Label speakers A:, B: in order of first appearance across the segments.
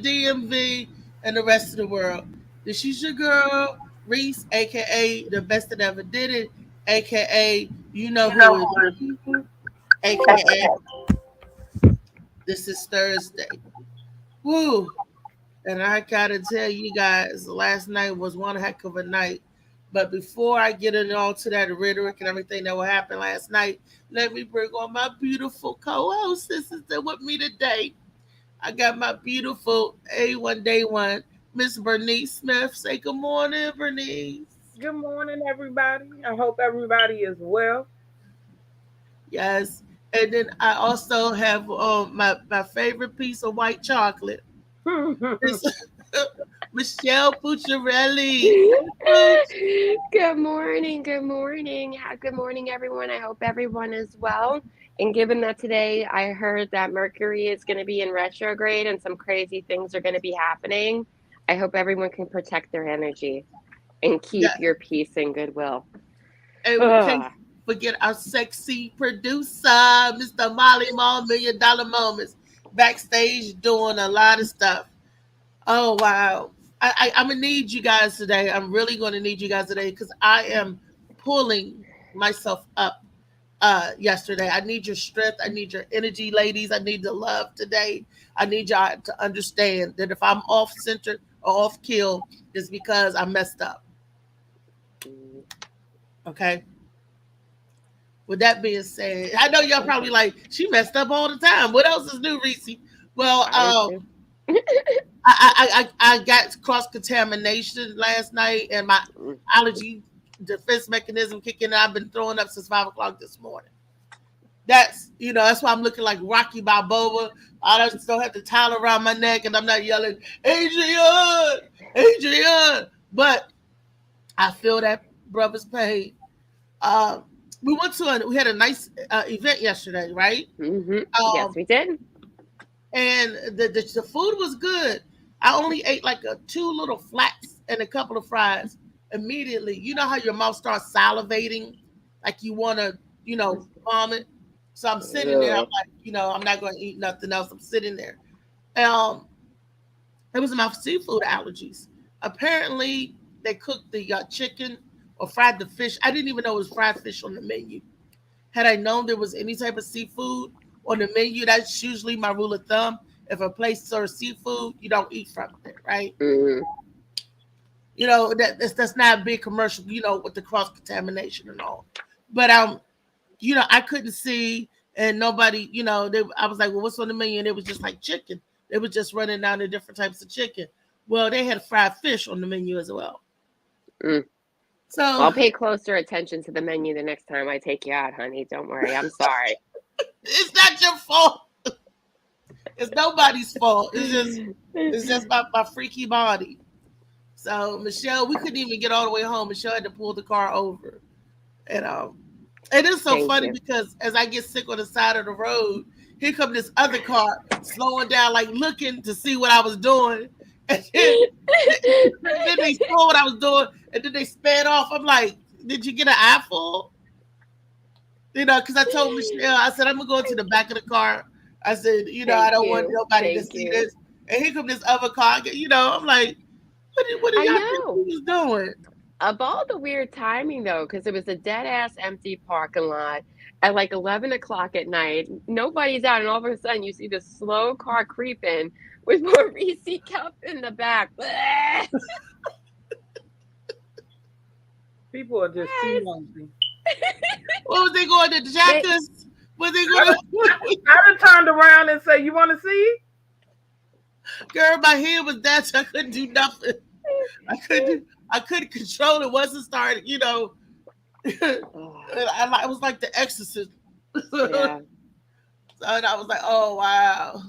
A: DMV, and the rest of the world. This is your girl, Reese, aka the best that ever did it, aka you know who it is, aka this is Thursday. Woo! And I gotta tell you guys, last night was one heck of a night. But before I get into all to that rhetoric and everything that will happen last night, let me bring on my beautiful co-host. This is with me today. I got my beautiful A1 Day One, Miss Bernice Smith. Say good morning, Bernice.
B: Good morning, everybody. I hope everybody is well.
A: Yes. And then I also have my favorite piece of white chocolate. Miss Michelle Pucciarelli.
C: Good morning. Good morning. Good morning, everyone. I hope everyone is well. And given that today I heard that Mercury is going to be in retrograde and some crazy things are going to be happening, I hope everyone can protect their energy and keep
A: Yeah.
C: your peace and goodwill.
A: And we can't
C: Ugh.
A: forget our sexy producer, Mr. Molly Mall, $1 million Moments, backstage doing a lot of stuff. Oh wow. I'm gonna need you guys today. I'm really gonna need you guys today because I am pulling myself up yesterday. I need your strength. I need your energy, ladies. I need the love today. I need y'all to understand that if I'm off center or off kill, it's because I messed up. Okay. With that being said, I know y'all probably like she messed up all the time. What else is new, Reese? Well,
C: I am too.
A: I got cross contamination last night, and my allergy defense mechanism kicking in. I've been throwing up since 5 o'clock this morning. That's why I'm looking like Rocky Balboa. I just don't have the towel around my neck, and I'm not yelling, Adrian, Adrian. But I feel that brother's pain. Um, we had a nice event yesterday, right?
C: Yes,
A: Um,
C: we did.
A: and the food was good. I only ate like two little flats and a couple of fries immediately. You know how your mouth starts salivating, like you want to, vomit. So I'm sitting there. I'm
C: Ugh.
A: like, I'm not going to eat nothing else. I'm sitting there. Um, it was my seafood allergies. Apparently, they cooked the chicken or fried the fish. I didn't even know it was fried fish on the menu. Had I known there was any type of seafood on the menu, that's usually my rule of thumb. If a place serves seafood, you don't eat from it, right?
C: Mm.
A: That's not a big commercial, with the cross contamination and all. But I couldn't see and nobody, I was like, well, what's on the menu? And it was just like chicken. They were just running down the different types of chicken. Well, they had fried fish on the menu as well.
C: Mm.
A: So
C: I'll pay closer attention to the menu the next time I take you out, honey. Don't worry. I'm sorry.
A: it's not your fault. It's nobody's fault. It's just my freaky body. So Michelle, we couldn't even get all the way home. Michelle had to pull the car over. And it is so
C: Thank
A: funny
C: you.
A: because as I get sick on the side of the road, here come this other car slowing down, like looking to see what I was doing. And then they saw what I was doing, and then they sped off. I'm like, did you get an eyeful? Because I told Michelle, I said, I'm going to go into the back of the car. I said, I
C: Thank
A: don't want
C: you.
A: nobody to
C: Thank
A: see
C: you.
A: this. And here come this other car. I'm like, what did
C: I
A: y'all think
C: know.
A: we was doing?
C: Of all the weird timing, though, because it was a dead ass empty parking lot at like 11 o'clock at night. Nobody's out, and all of a sudden you see this slow car creeping with more Reese cup in the back. Bleh.
B: People are just too
C: Yes.
B: nosy.
A: What was they going to, the
C: They,
A: Jackers? Was they
B: I
A: going
B: done,
A: to?
B: I done turned around and say, "You want to see?"
A: Girl, my head was down, so I couldn't do nothing. I couldn't control it. Wasn't started,
C: oh,
A: I was like the exorcist. So
C: yeah.
A: I was like, oh wow.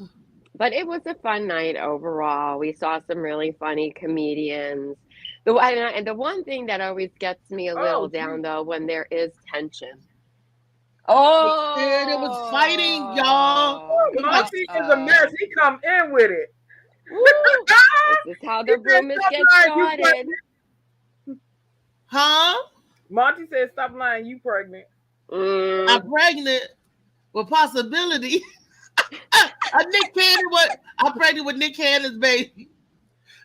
C: But it was a fun night overall. We saw some really funny comedians. And the one thing that always gets me a
B: Oh,
C: little down,
B: gee.
C: though, when there is tension.
A: And it was fighting, y'all.
C: Oh,
B: Ooh,
A: It was like,
B: Monty is a mess. He come in with it.
C: woo! This is how
B: He
C: the
B: said,
C: rumors
B: "Stop
C: get
B: lying, you
C: started.
B: pregnant."
A: huh?
B: Monty said, "Stop lying, you pregnant."
A: I'm
C: Mm,
A: pregnant with possibility. Nick Cannon, what? I'm pregnant with Nick Cannon's baby.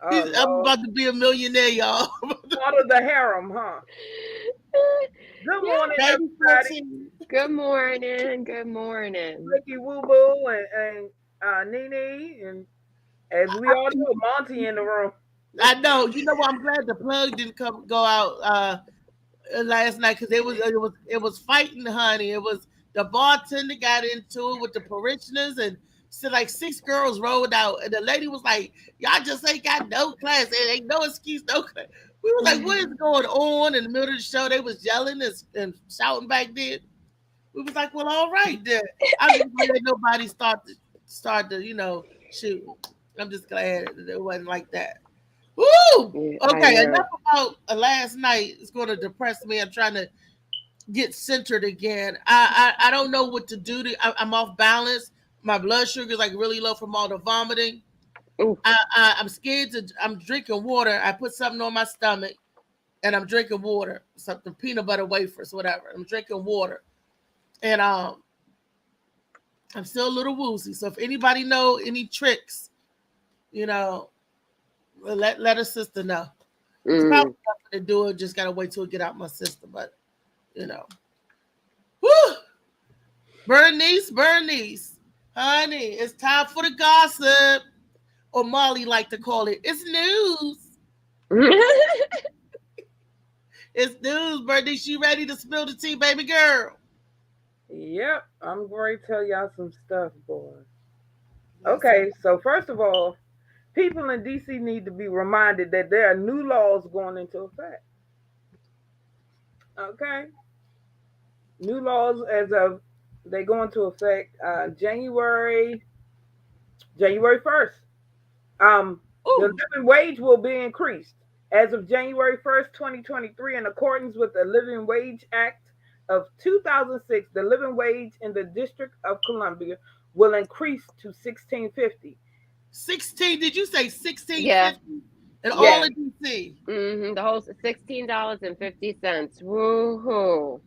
B: Oh,
A: I'm
B: Lord.
A: about to be a millionaire, y'all.
B: Part of the harem, huh? Good
C: Yeah.
B: morning,
A: Baby
B: everybody.
A: 14.
C: Good morning. Good morning.
B: Ricky Woo Boo and Nene, and as we all know, Monty in the room.
A: I know. You know what? I'm glad the plug didn't go out last night because it was fighting, honey. It was the bartender got into it with the parishioners, and so like 6 girls rolled out, and the lady was like, "Y'all just ain't got no class. It ain't no excuse, no class." We were like, "What is going on?" In the middle of the show, they was yelling and shouting back then. We was like, "Well, all right then." I'm just glad nobody started shoot. I'm just glad it wasn't like that. Woo!
C: Yeah,
A: Okay, enough about last night. It's going to depress me. I'm trying to get centered again. I don't know what to do. I'm off balance. My blood sugar is like really low from all the vomiting.
C: Ooh.
A: I'm scared to. I'm drinking water. I put something on my stomach, and I'm drinking water. Something peanut butter wafers, whatever. I'm drinking water, and I'm still a little woozy. So if anybody know any tricks, you know, let a sister know. It's probably nothing to do it. Just gotta wait till it get out my system. But whoo, Bernice, honey, it's time for the gossip, or Molly like to call it. It's news. It's news, Bernice. You ready to spill the tea, baby girl?
B: Yep, I'm going to tell y'all some stuff, boys. Okay, so first of all, people in DC need to be reminded that there are new laws going into effect. Okay, new laws as of they go into effect January 1st. The living wage will be increased as of January 1st, 2023, in accordance with the Living Wage Act of 2006. The living wage in the District of Columbia will increase to $16.50.
A: 16? Did you say 16.50?
C: Yeah.
A: And all in DC.
C: The whole $16.50. Woohoo!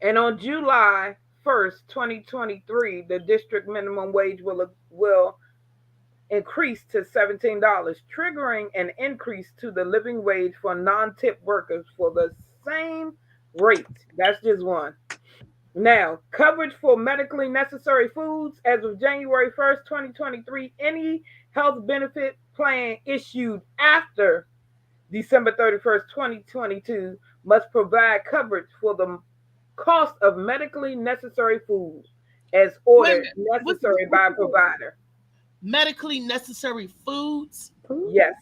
B: And on July 1st, 2023, the district minimum wage will increase to $17, triggering an increase to the living wage for non-tip workers for the same rate. That's just one. Now, coverage for medically necessary foods as of January 1st, 2023, any health benefit plan issued after December 31st, 2022 must provide coverage for the cost of medically necessary food as ordered necessary by a provider.
A: Medically necessary foods?
B: Yes.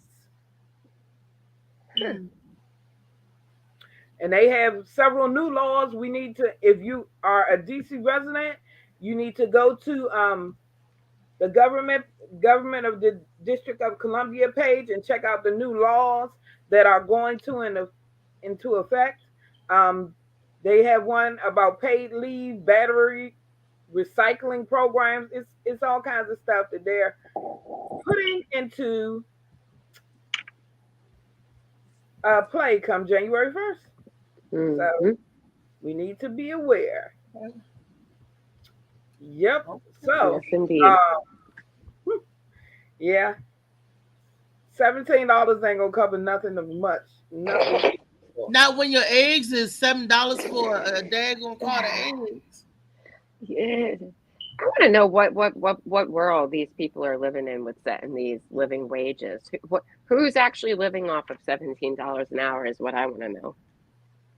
B: And they have several new laws. We need to, if you are a DC resident, you need to go to the government of the District of Columbia page and check out the new laws that are going into effect. They have one about paid leave, battery recycling programs. It's all kinds of stuff that they're putting into play come January 1st. So we need to be aware. Yep. So,
C: yes, indeed.
B: Yeah, $17 ain't gonna cover nothing of much. Nothing.
A: Not when your eggs is $7 for a daggone cart of eggs.
C: Yeah. I want to know what world these people are living in with setting these living wages. Who's actually living off of $17 an hour is what I want to know.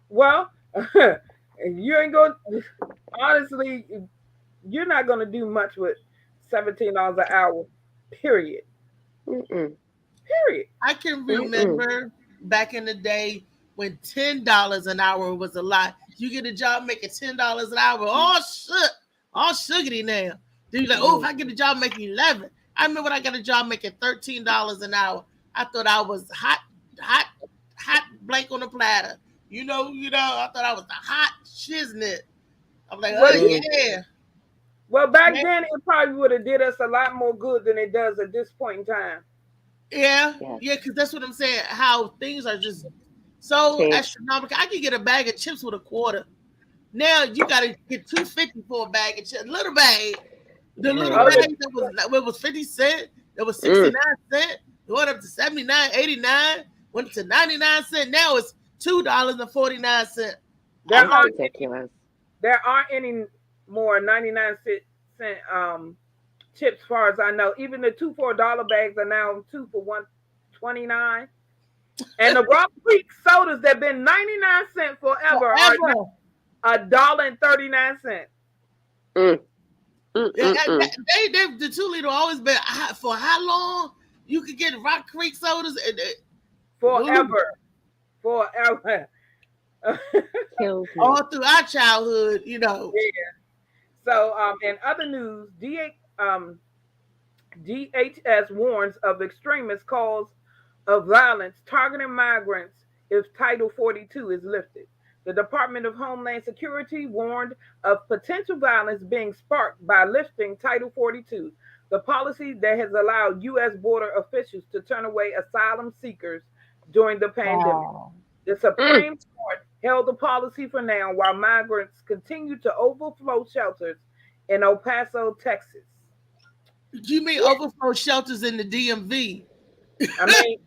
B: Well, you ain't going. Honestly, you're not going to do much with $17 an hour. Period. Period.
A: I can remember back in the day when $10 an hour was a lot. You get a job making $10 an hour. Oh shit. All sugary now. Then you're like, oh, if I get a job making 11. I remember when I got a job making $13 an hour. I thought I was hot blank on a platter. You know, I thought I was the hot shiznit. I'm like, oh yeah.
B: Well, back then it probably would have did us a lot more good than it does at this point in time.
A: Yeah, because that's what I'm saying. How things are just so astronomical. I could get a bag of chips with $0.25. Now you gotta get $2.50 for a bag of chips, little bag. The little
B: Oh,
A: bags that was 50 cents, that was 69 cents, going up to 79, 89, went to 99 cents. Now it's $2.49.
B: There
C: That's
B: aren't
C: ridiculous.
B: there aren't any more 99 cent chips, as far as I know. Even the $2 for $1 bags are now 2 for $1.29. And the Rock Creek sodas that been 99 cents forever are now $1.39.
A: The 2 liter always been for how long? You could get Rock Creek sodas
B: Forever.
C: Kills me.
A: all through our childhood, you know.
B: Yeah. So, in other news, DHS warns of extremist calls of violence targeting migrants if Title 42 is lifted. The Department of Homeland Security warned of potential violence being sparked by lifting Title 42, the policy that has allowed U.S. border officials to turn away asylum seekers during the pandemic.
A: Wow.
B: The Supreme Court held the policy for now while migrants continue to overflow shelters in El Paso, Texas.
A: You mean overflow shelters in the DMV?
B: I mean,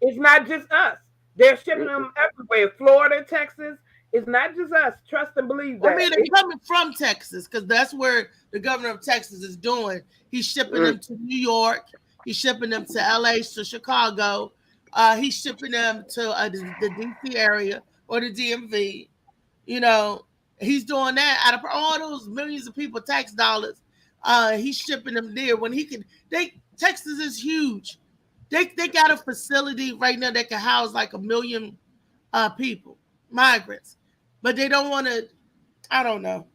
B: it's not just us. They're shipping them everywhere. Florida, Texas. It's not just us. Trust and believe that.
A: I mean, they're coming from Texas because that's where the governor of Texas is doing. He's shipping them to New York. He's shipping them to LA, to Chicago. He's shipping them to the DC area or the DMV. You know, he's doing that out of all those millions of people tax dollars. He's shipping them there when he can. Texas is huge. They got a facility right now that can house like 1 million people, migrants, but they don't want to. I don't know.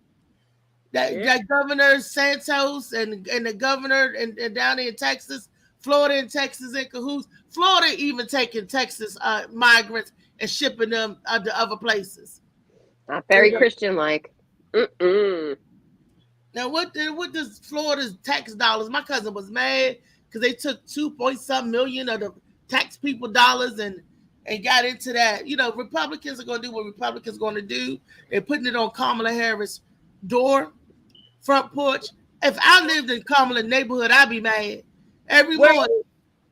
A: That Governor Santos and the governor and down in Texas, Florida and Texas in cahoots. Florida even taking Texas migrants and shipping them to other places.
C: Not very Christian-like.
A: Now, what does Florida's tax dollars? My cousin was mad because they took 2.some million of the tax people dollars and got into that. You know, Republicans are going to do what Republicans are going to do. They're putting it on Kamala Harris' door, front porch. If I lived in Kamala neighborhood, I'd be mad every morning.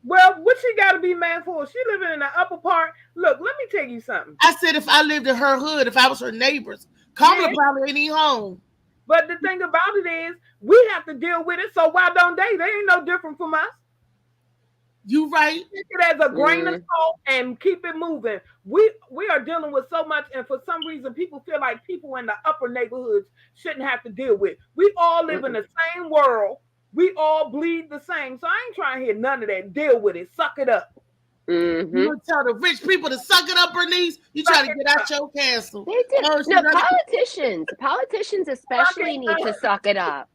B: Well, what she got to be mad for? She living in the upper part. Look, let me tell you something.
A: I said if I lived in her hood, if I was her neighbors, Kamala probably ain't even home.
B: But the thing about it is, we have to deal with it. So why don't they? They ain't no different from us.
A: You right.
B: Take it as a grain of salt and keep it moving. We are dealing with so much, and for some reason, people feel like people in the upper neighborhoods shouldn't have to deal with. We all live in the same world. We all bleed the same. So I ain't trying to hear none of that. Deal with it. Suck it up.
A: You tell the rich people to suck it up, Bernice. You try to get out your castle.
C: They did. Politicians especially need to suck it up.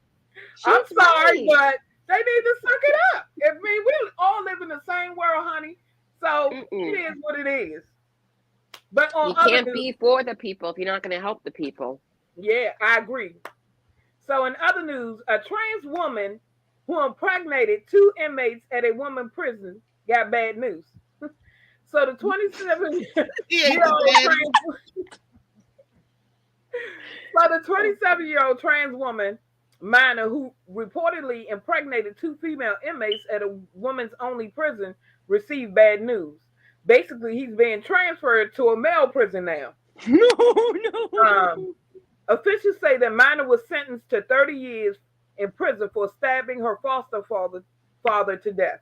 B: I'm sorry, but they need to suck it up. I mean, we all live in the same world, honey. So it is what it is. But
C: you can't be for the people if you're not going to help the people.
B: Yeah, I agree. So in other news, a trans woman who impregnated 2 inmates at a woman prison got bad news. So the 27-year-old trans woman minor who reportedly impregnated 2 female inmates at a woman's only prison received bad news. Basically, he's being transferred to a male prison now. No. Officials say the minor was sentenced to 30 years in prison for stabbing her foster father to death.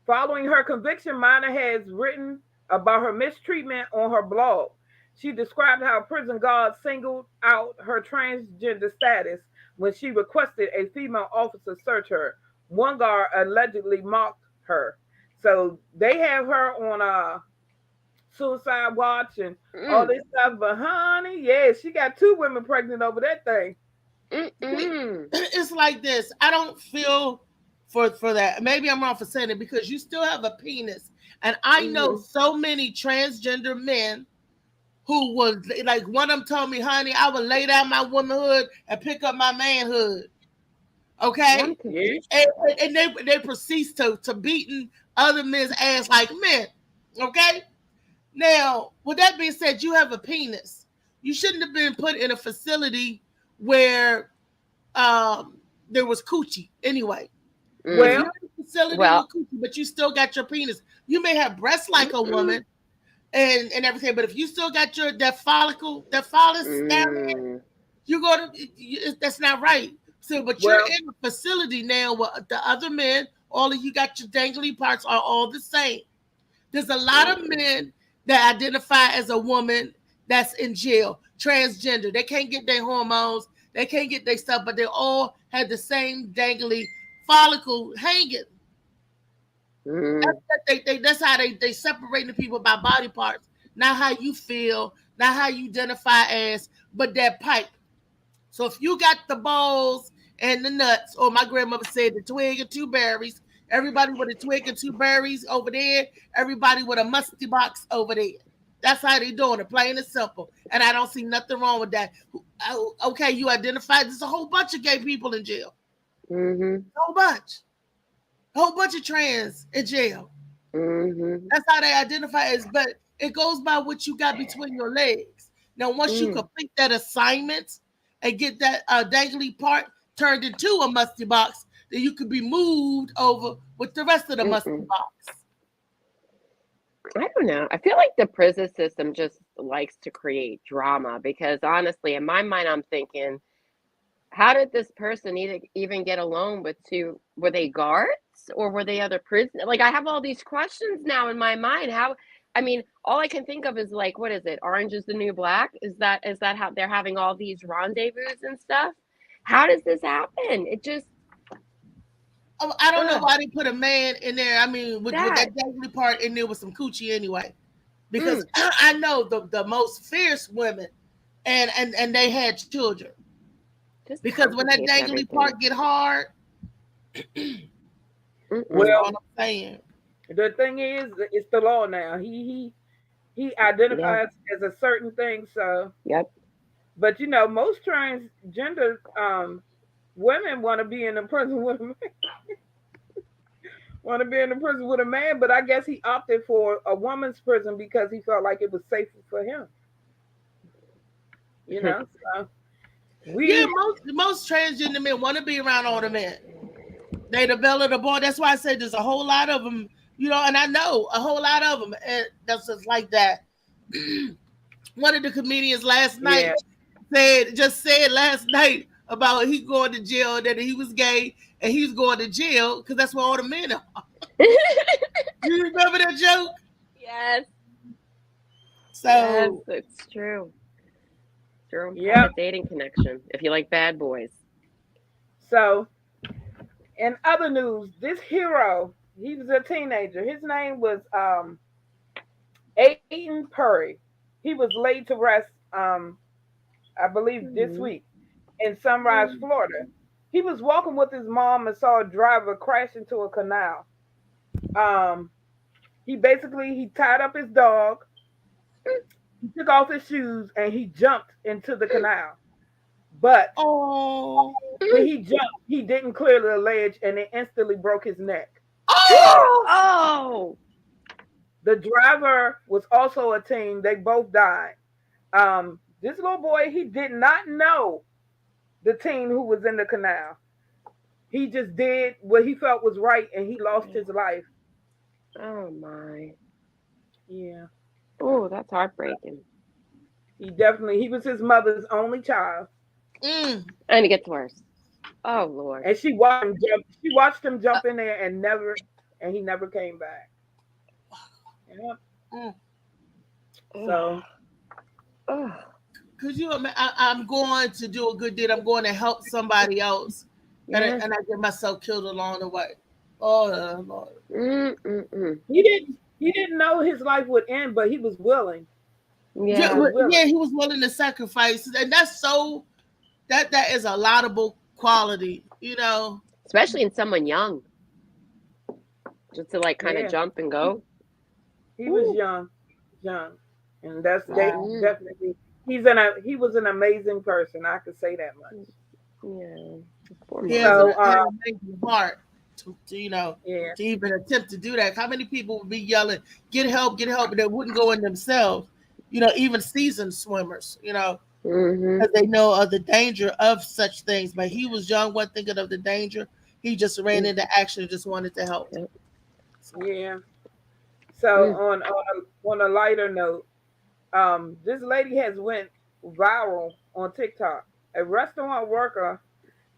B: Following her conviction, Minor has written about her mistreatment on her blog. She described how prison guards singled out her transgender status when she requested a female officer search her. One guard allegedly mocked her. So they have her on suicide watch and all this stuff. But honey, yeah, she got 2 women pregnant over that thing.
A: It's like this. I don't feel for that. Maybe I'm wrong for saying it because you still have a penis. And I know so many transgender men who was like, one of them told me, honey, I would lay down my womanhood and pick up my manhood. Okay? And they proceed to beating other men's ass like men. Okay? Now, with that being said, you have a penis. You shouldn't have been put in a facility where there was coochie anyway. If
B: Well,
A: you're in a facility
C: Well,
A: with coochie, but you still got your penis, you may have breasts like a woman and everything, but if you still got that follicle, that phallus down there,
C: mm,
A: you go to that's not right. So, but you're
B: well,
A: in a facility now where the other men, all of you got your dangly parts are all the same. There's a lot of men that identify as a woman that's in jail, transgender. They can't get their hormones, they can't get their stuff, but they all have the same dangly follicle hanging.
C: mm,
A: That's how they separate the people by body parts, not how you feel, not how you identify as, but that pipe. So if you got the balls and the nuts, or my grandmother said the twig and two berries, everybody with a twig and two berries over there, everybody with a musty box over there. That's how they doing it, plain and simple. And I don't see nothing wrong with that. Okay, you identified. There's a whole bunch of gay people in jail.
C: mm-hmm,
A: A whole bunch of trans in jail.
C: mm-hmm,
A: That's how they identify as. But it goes by what you got between your legs. Now, once you complete that assignment and get that dangly part turned into a musty box, then you could be moved over with the rest of the musty box.
C: I don't know. I feel like the prison system just likes to create drama because honestly, in my mind, I'm thinking, how did this person even get alone with two? Were they guards or were they other prisoners? Like, I have all these questions now in my mind. How? I mean, all I can think of is like, what is it? Orange is the New Black? Is that how they're having all these rendezvous and stuff? How does this happen? It just
A: I don't know why they put a man in there. I mean, with that
C: that.
A: dangly part in there with some coochie anyway. Because I know the most fierce women and they had children.
C: Just
A: Because when that
C: complicates
A: dangly
C: everything.
A: part get hard, that's
B: well,
A: all I'm saying.
B: the thing is, it's the law now. He identifies as a certain thing. So,
C: Yep.
B: but you know, most transgender women want to be in the prison with a man. Want to be in the prison with a man, but I guess he opted for a woman's prison because he felt like it was safer for him. You know, so
A: Yeah, most transgender men want to be around older men. They the belle of the ball. That's why I said there's a whole lot of them, and I know a whole lot of them. And that's just like that. One of the comedians last night said last night about he going to jail, that he was gay and he was going to jail because that's where all the men are. You remember that joke?
C: Yes.
A: So
C: yes, it's true. True.
B: Yeah.
C: Have a dating connection if you like bad boys.
B: So, in other news, this hero, he was a teenager. His name was Aiden Purry. He was laid to rest, I believe, this week in Sunrise, Florida. He was walking with his mom and saw a driver crash into a canal. He tied up his dog, he took off his shoes, and he jumped into the canal. But when he jumped, he didn't clear the ledge, and it instantly broke his neck.
C: Oh!
B: The driver was also a teen. They both died. This little boy, he did not know the teen who was in the canal. He just did what he felt was right, and he lost his life.
C: Oh my.
B: Yeah.
C: Oh, that's heartbreaking.
B: He was his mother's only child.
C: And it gets worse. Oh Lord.
B: And she watched him jump in there and he never came back. Yeah. So
A: could you imagine? I'm going to do a good deed. I'm going to help somebody else. And I get myself killed along the way. Oh Lord.
B: He didn't know his life would end, but he was willing.
C: Yeah.
A: He was willing to sacrifice. And that's so that is a laudable quality,
C: Especially in someone young. Just to like kind of jump and go.
B: He was young. And that's definitely he was an amazing person. I could say that much.
C: Yeah.
A: He has an amazing heart to even attempt to do that. How many people would be yelling, get help, and they wouldn't go in themselves? Even seasoned swimmers,
C: Mm-hmm.
A: because they know of the danger of such things. But he was young, wasn't thinking of the danger. He just ran into action and just wanted to help.
C: Yep.
B: Yeah. So
C: Mm.
B: on a lighter note, this lady has went viral on TikTok. A restaurant worker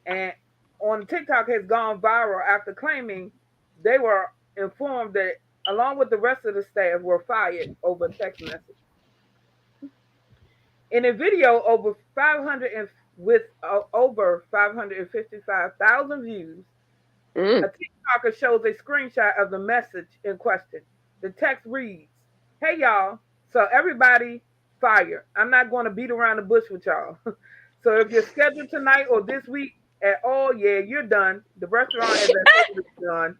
B: and on TikTok has gone viral after claiming they were informed that along with the rest of the staff were fired over text message. In a video with over 555,000 views, a
C: Mm.
B: TikToker shows a screenshot of the message in question. The text reads, "Hey y'all, so everybody fired. I'm not going to beat around the bush with y'all. So if you're scheduled tonight or this week at all, yeah, you're done. The restaurant is done."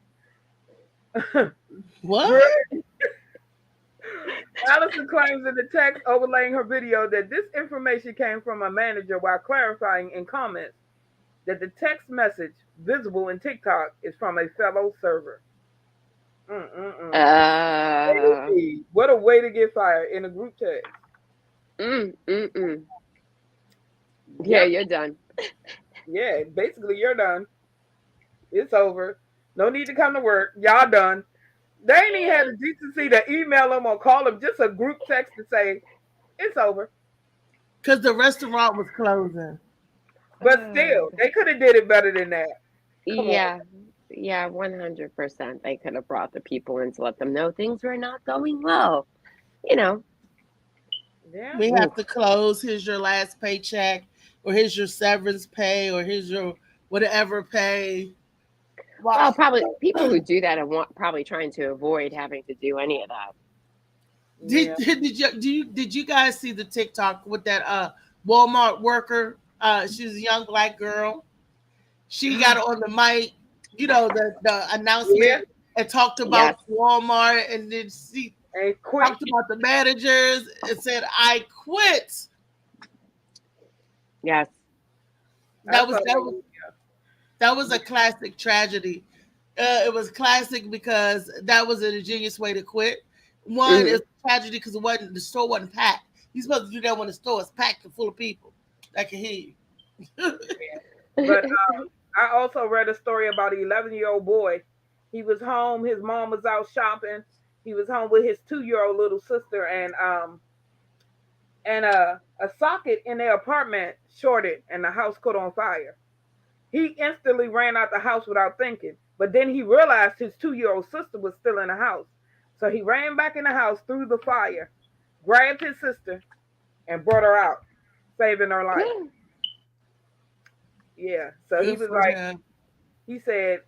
A: What?
B: Allison claims in the text overlaying her video that this information came from a manager while clarifying in comments that the text message visible in TikTok is from a fellow server.
C: Uh,
B: What a way to get fired in a group text.
C: mm. Yeah,
B: Yep.
C: you're done.
B: Yeah, basically you're done. It's over. No need to come to work. Y'all done. They ain't even had the decency to email them or call them. Just a group text to say it's over.
A: Because the restaurant was closing.
B: But still, they could have did it better than that. Come on.
C: Yeah, 100%. They could have brought the people in to let them know things were not going well. You know.
B: Yeah.
A: We have to close. Here's your last paycheck, or here's your severance pay, or here's your whatever pay.
C: Well, probably people who do that are probably trying to avoid having to do any of that.
A: Did you guys see the TikTok with that Walmart worker? She's a young black girl. She got on the mic, the announcement, and talked about Walmart, and then she talked about the managers and said, "I quit."
C: Yes.
A: That was a classic tragedy. It was classic because that was an ingenious way to quit. One is tragedy because the store wasn't packed. You're supposed to do that when the store is packed and full of people that can hear you.
B: But I also read a story about an 11-year-old boy. He was home. His mom was out shopping. He was home with his 2-year-old little sister, and a socket in their apartment shorted, and the house caught on fire. He instantly ran out the house without thinking, but then he realized his 2-year-old sister was still in the house. So he ran back in the house through the fire, grabbed his sister, and brought her out, saving her life. Yeah. So he was like, he said,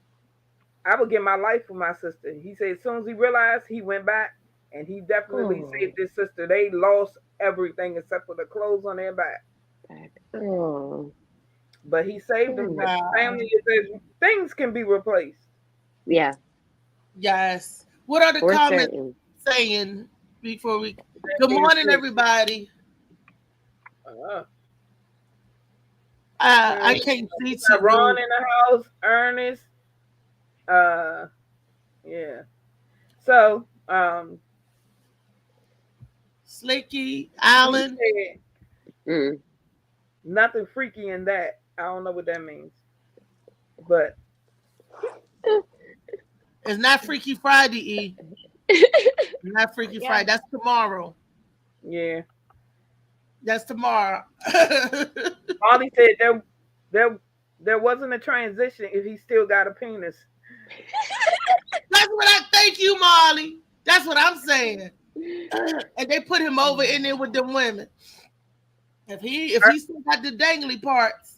B: "I would give my life for my sister." He said as soon as he realized, he went back and he definitely saved his sister. They lost everything except for the clothes on their back. But he saved them. Wow. The family says things can be replaced.
C: Yeah.
A: Yes. What are the comments saying before we? Good morning, everybody. I can't see
B: Ron in the house. Ernest. Yeah. So,
A: Slicky, Alan.
B: Nothing freaky in that. I don't know what that means, but
A: it's not Freaky Friday, E. It's not Freaky Friday. That's tomorrow.
B: Yeah,
A: that's tomorrow.
B: Molly said there wasn't a transition if he still got a penis.
A: That's what I thank you, Molly. That's what I'm saying. And they put him over in there with them women. If he still got the dangly parts.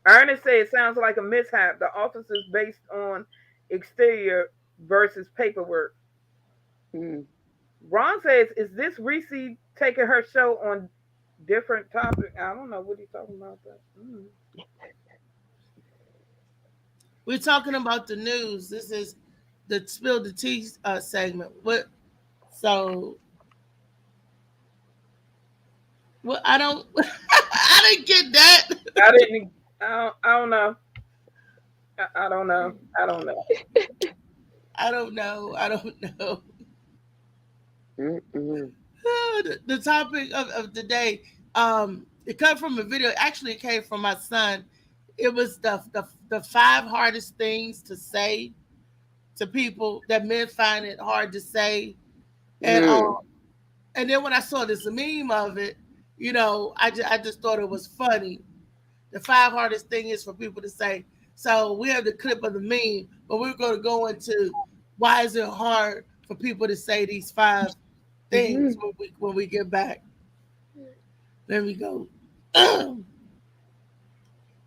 B: Ernest said it sounds like a mishap. The office is based on exterior versus paperwork. Ron says, "Is this Reese taking her show on different topic?" I don't know what he's talking about. That.
A: We're talking about the news. This is the Spill the Tea segment. I don't I didn't get that.
B: I don't know. I don't know.
A: The topic of the day, It came from a video. Actually, it came from my son. It was the 5 hardest things to say to people that men find it hard to say. And and then when I saw this meme of it, I just thought it was funny. The 5 hardest thing is for people to say. So we have the clip of the meme, but we're going to go into why is it hard for people to say these 5 things when we get back. Let me go. Let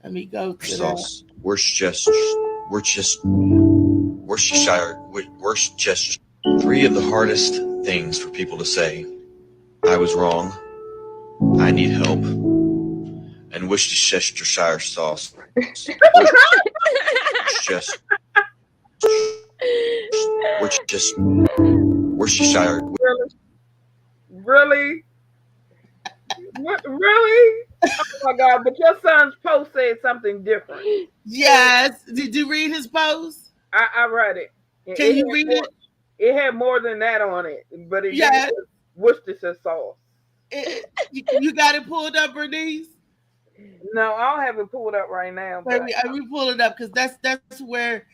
A: me go to
D: sauce.
A: that.
D: Worcestershire. 3 of the hardest things for people to say. I was wrong. I need help. And Worcestershire sauce. Worcestershire.
B: Really? Really? Oh my God! But your son's post said something different.
A: Yes. Did you read his post?
B: I read it.
A: Can you read it?
B: It had more than that on it, but it
A: Yes.
B: Worcestershire sauce.
A: You got it pulled up, Bernice?
B: No, I don't have it pulled up right now. But
A: Let me pull it up because that's where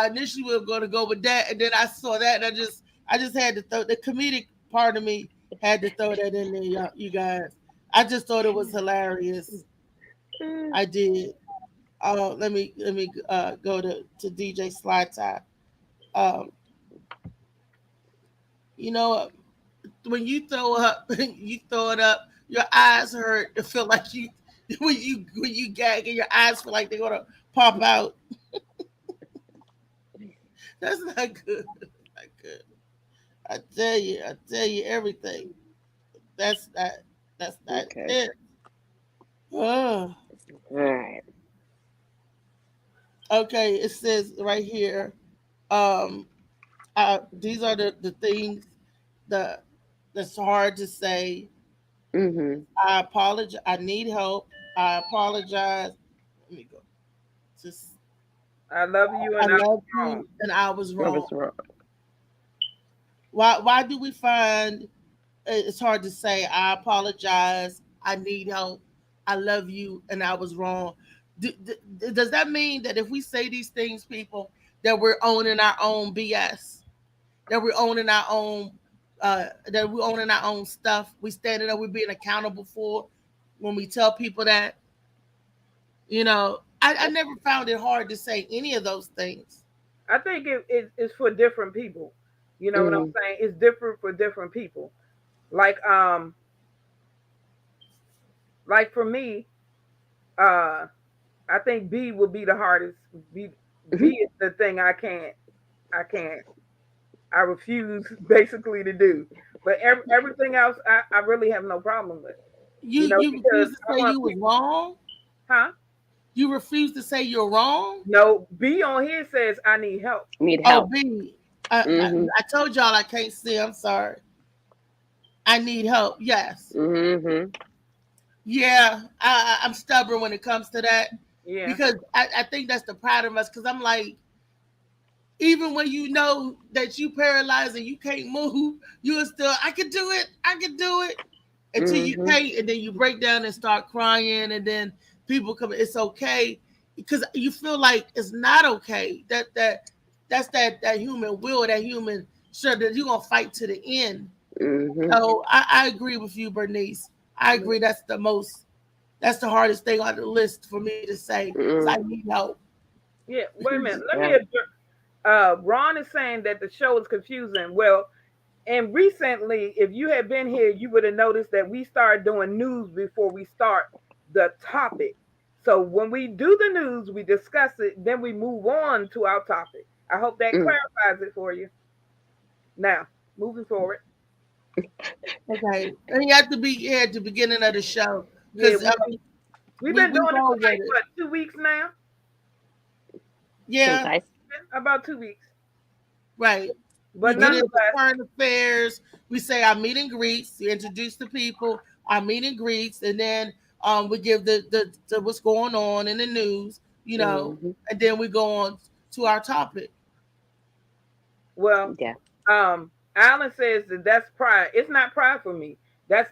A: initially we were going to go with that, and then I saw that, and I just had to throw the comedic part of me had to throw that in there, you guys. I just thought it was hilarious. I did. Let me go to DJ Slide Time. You know, when you throw up, you throw it up. Your eyes hurt. It feel like you when you gag and your eyes feel like they're gonna pop out. That's not good. Not good. I tell you everything. That's not it. Oh.
C: All right.
A: Okay, it says right here. These are the things that's hard to say. I apologize. I need help. I apologize. Let me go. Just
B: I love you
A: I
B: and
A: love you and I was
C: What
A: wrong.
C: was wrong?
A: Why do we find it's hard to say I apologize, I need help, I love you, and I was wrong? Does that mean that if we say these things, people, that we're owning our own BS, that we're owning our own stuff, we standing up, we're being accountable for when we tell people that? I never found it hard to say any of those things.
B: I think it's for different people. You know what I'm saying? It's different for different people. Like for me, I think B will be the hardest. B is the thing I refuse basically to do. But everything else I really have no problem with.
A: You
B: Because
A: refuse to say you was wrong?
B: Huh?
A: You refuse to say you're wrong?
B: No, B on here says I need help.
C: Need help.
A: Oh, B. I told y'all I can't see. I'm sorry. I need help. Yes. Yeah, I'm stubborn when it comes to that.
B: Yeah.
A: Because I think that's the pride of us. Because I'm like, even when you know that you paralyzed and you can't move, you are still, I can do it. Until you can't, and then you break down and start crying, and then people come, it's okay. Because you feel like it's not okay. That's that human will, that human sure that you're gonna fight to the end. So I agree with you, Bernice. I agree that's the hardest thing on the list for me to say. I need help.
B: Yeah, wait a minute. Let me address. Ron is saying that the show is confusing. Well, and recently, if you had been here, you would have noticed that we started doing news before we start the topic. So when we do the news, we discuss it, then we move on to our topic. I hope that clarifies it for you. Now, moving forward.
A: Okay, and you have to be here at the beginning of the show.
B: Yeah, we've been doing it for like, what, 2 weeks now?
A: Yeah,
B: about 2 weeks.
A: Right. But nonetheless, current affairs, we say our meet and greets, we introduce the people, our meet and greets, and then we give the what's going on in the news, and then we go on to our topic.
B: Well, Alan says that's pride. It's not pride for me. That's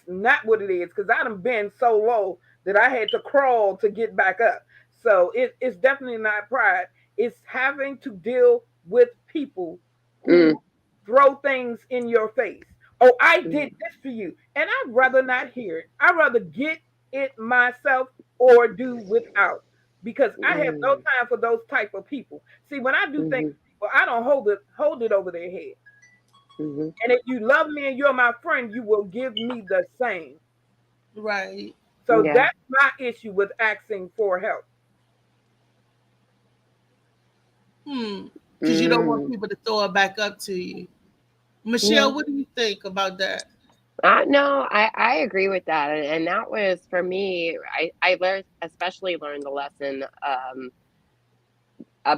B: not what it is, because I done been so low that I had to crawl to get back up. So it's definitely not pride. It's having to deal with people who throw things in your face. Oh, I did this for you. And I'd rather not hear it. I'd rather get it myself or do without, because I have no time for those type of people. See, when I do things for people, I don't hold it over their head. And if you love me and you're my friend, you will give me the same.
A: Right.
B: So that's my issue with asking for help.
A: Because you don't want people to throw it back up to you. Michelle, what do you think about that?
C: No, I agree with that. And that was for me, I especially learned the lesson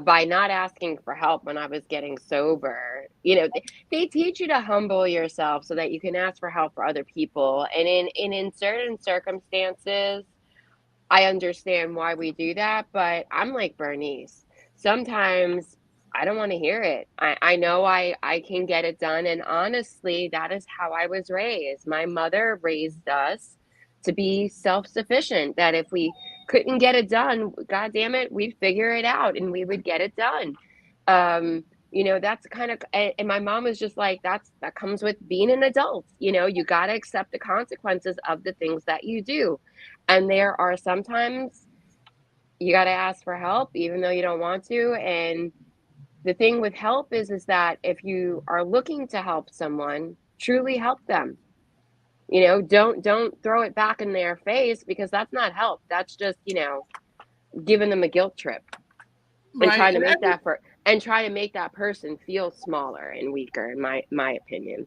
C: by not asking for help when I was getting sober. You know, they teach you to humble yourself so that you can ask for help for other people. And in certain circumstances, I understand why we do that, but I'm like Bernice. Sometimes I don't want to hear it. I know I can get it done. And honestly, that is how I was raised. My mother raised us to be self-sufficient, that if we couldn't get it done, God damn it, we'd figure it out and we would get it done. You know, that's kind of, and my mom was just like, that comes with being an adult. You know, you got to accept the consequences of the things that you do. And there are sometimes you got to ask for help, even though you don't want to. And the thing with help is that if you are looking to help someone, truly help them. You know, don't throw it back in their face, because that's not help. That's just, you know, giving them a guilt trip and trying to make try to make that person feel smaller and weaker, in my opinion.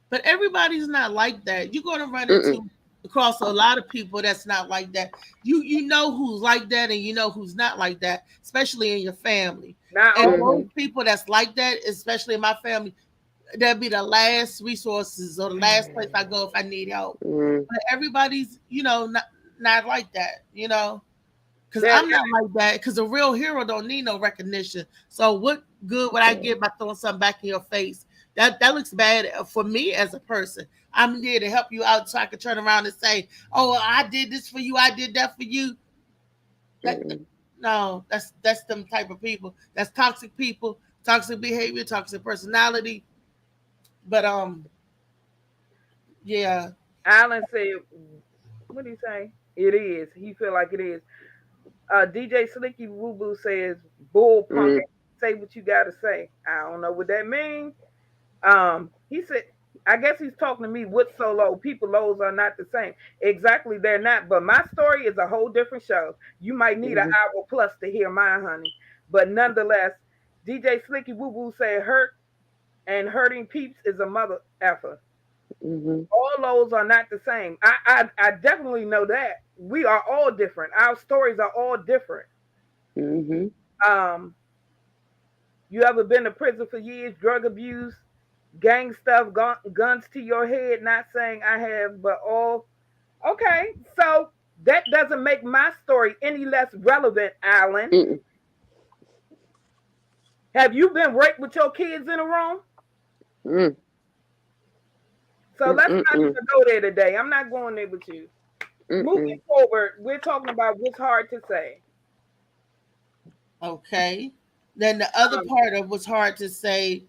A: But everybody's not like that. You're going to run into across a lot of people that's not like that. You know who's like that, and you know who's not like that, especially in your family. And most people that's like that, especially in my family, that'd be the last resources or the last place I go if I need help. But everybody's, you know, not like that, you know. Because I'm not like that. Because a real hero don't need no recognition. So what good would I get by throwing something back in your face? That looks bad for me as a person. I'm there to help you out so I can turn around and say, "Oh, I did this for you. I did that for you." No, that's them type of people. That's toxic people, toxic behavior, toxic personality. But yeah.
B: Alan said, "What did he say? It is. He feel like it is." DJ Slicky Woo Boo says, "Bull punk, say what you gotta say." I don't know what that means. He said, I guess he's talking to me. What's so low? People lows are not the same. Exactly, they're not. But my story is a whole different show. You might need an hour plus to hear mine, honey. But nonetheless, DJ Slicky Woo Boo said, "Hurt and hurting peeps is a mother effer." All lows are not the same. I definitely know that. We are all different. Our stories are all different. You ever been to prison for years, drug abuse, gang stuff, guns to your head? Not saying I have, but all. Okay, so that doesn't make my story any less relevant, Alan. Have you been raped with your kids in a room? So let's not even go there today. I'm not going there with you. Moving forward, we're talking about what's hard to say.
A: Okay. Then the other part of what's hard to say,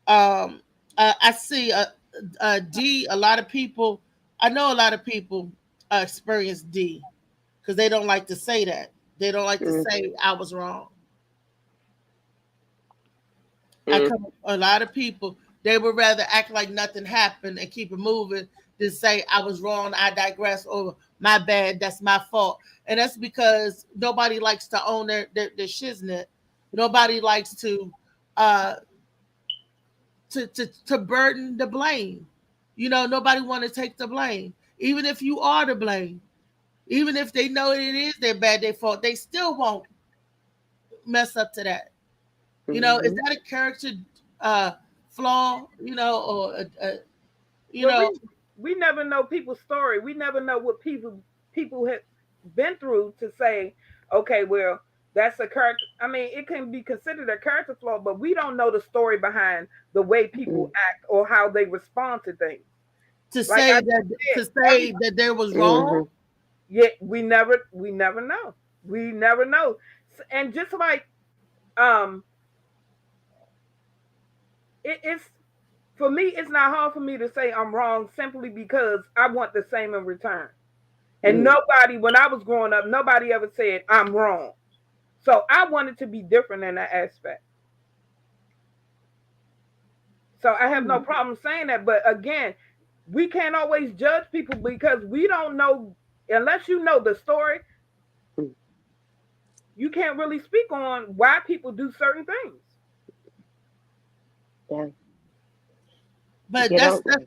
A: I see D. A lot of people, I know a lot of people experience D because they don't like to say that. They don't like to say I was wrong. A lot of people, they would rather act like nothing happened and keep it moving than say I was wrong, I digress, or my bad, that's my fault. And that's because nobody likes to own their shiznit. Nobody likes to burden the blame. You know, nobody want to take the blame. Even if you are to blame, even if they know it is their bad, their fault, they still won't mess up to that. You know, is that a character flaw? You know, or you know,
B: we never know people's story. We never know what people have been through to say, okay, well, that's a character. I mean, it can be considered a character flaw, but we don't know the story behind the way people act or how they respond to things.
A: to
B: Like
A: say
B: I
A: that there was wrong.
B: Yeah, we never know. We never know. And just like it's for me, it's not hard for me to say I'm wrong simply because I want the same in return. And nobody, when I was growing up, nobody ever said I'm wrong. So I wanted to be different in that aspect. So I have no problem saying that. But again, we can't always judge people because we don't know, unless you know the story, you can't really speak on why people do certain things.
C: Yeah.
A: But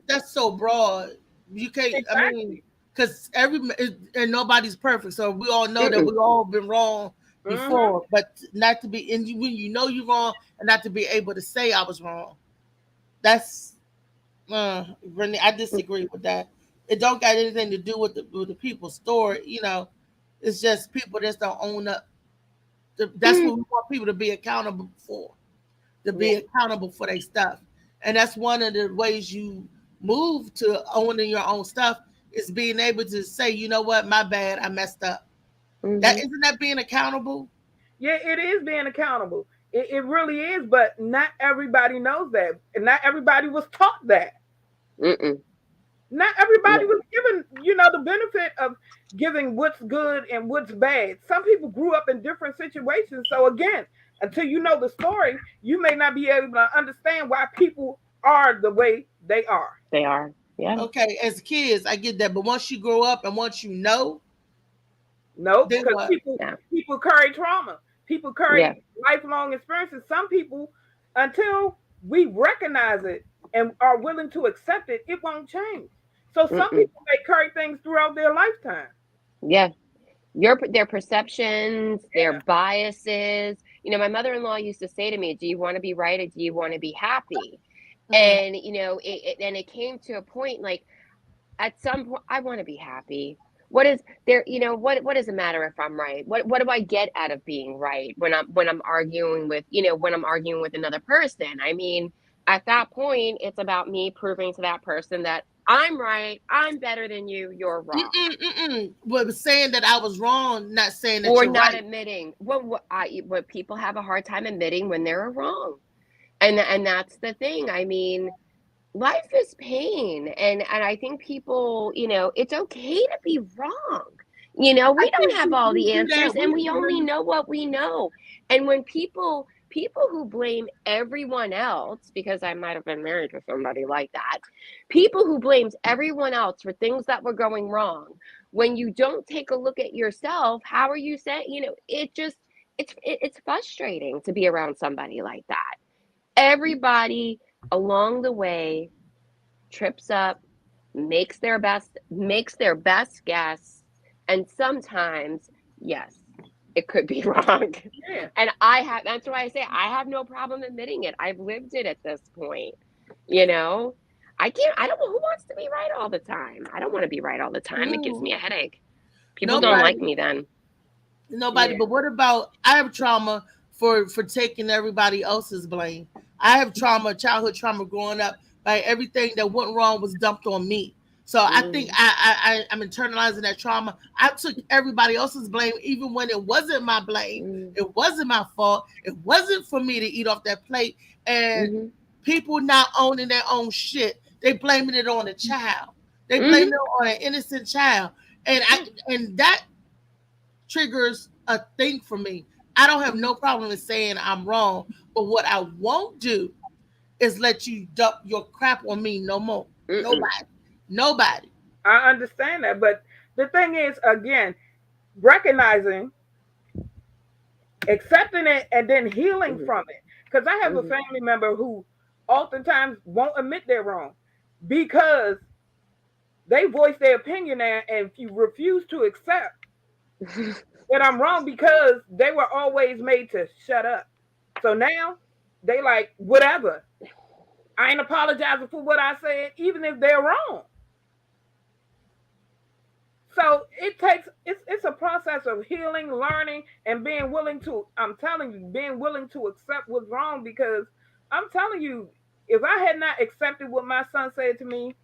A: that's so broad. You can't.
B: Exactly.
A: I mean, because and nobody's perfect, so we all know that we all been wrong before. But not to be, and when you know you're wrong, and not to be able to say I was wrong. That's Renee. I disagree with that. It don't got anything to do with the people's story. You know, it's just people that don't own up. That's what we want people to be accountable for. To be accountable for their stuff. And that's one of the ways you move to owning your own stuff is being able to say, you know what, my bad, I messed up. That isn't that being accountable?
B: Yeah, it is being accountable. It really is, but not everybody knows that. And not everybody was taught that. Not everybody was given, the benefit of giving what's good and what's bad. Some people grew up in different situations. So again, until you know the story, you may not be able to understand why people are the way they are.
C: They are. Yeah.
A: Okay, as kids, I get that. But once you grow up and once you know,
B: no, because people carry trauma. People carry lifelong experiences. Some people, until we recognize it and are willing to accept it, it won't change. So some people may carry things throughout their lifetime.
C: Yeah. Their perceptions, their biases. My mother-in-law used to say to me, do you want to be right or do you want to be happy? And, it came to a point, like, at some point, I want to be happy. What is there, what does it matter if I'm right? What do I get out of being right when I'm arguing with, when I'm arguing with another person? I mean, at that point, it's about me proving to that person that I'm right, I'm better than you, you're wrong.
A: But saying that I was wrong, not saying that
C: or
A: you're
C: not
A: right.
C: admitting what people have a hard time admitting when they're wrong. And that's the thing. I mean, life is pain. And I think people, it's okay to be wrong. We don't have all the answers and we only know what we know. And when people who blame everyone else, because I might have been married to somebody like that, people who blames everyone else for things that were going wrong, when you don't take a look at yourself, how are you saying, it's frustrating to be around somebody like that. Everybody along the way trips up, makes their best guess, and sometimes, yes, it could be wrong.
B: Yeah.
C: And that's why I say I have no problem admitting it. I've lived it at this point. I don't know who wants to be right all the time. I don't want to be right all the time. It gives me a headache. People don't like me then.
A: Nobody. But what about, I have trauma for taking everybody else's blame. I have childhood trauma growing up, by everything that went wrong was dumped on me. So I think I'm internalizing that trauma. I took everybody else's blame, even when it wasn't my blame. It wasn't my fault. It wasn't for me to eat off that plate. And people not owning their own shit, they blaming it on a child. They blame it on an innocent child, and that triggers a thing for me. I don't have no problem with saying I'm wrong, but what I won't do is let you dump your crap on me no more. Nobody.
B: I understand that, but the thing is, again, recognizing, accepting it, and then healing from it. Because I have a family member who oftentimes won't admit they're wrong because they voice their opinion and if you refuse to accept that I'm wrong, because they were always made to shut up. So now they like, whatever. I ain't apologizing for what I said, even if they're wrong. So it's a process of healing, learning, and being willing to, I'm telling you, being willing to accept what's wrong, because I'm telling you, if I had not accepted what my son said to me,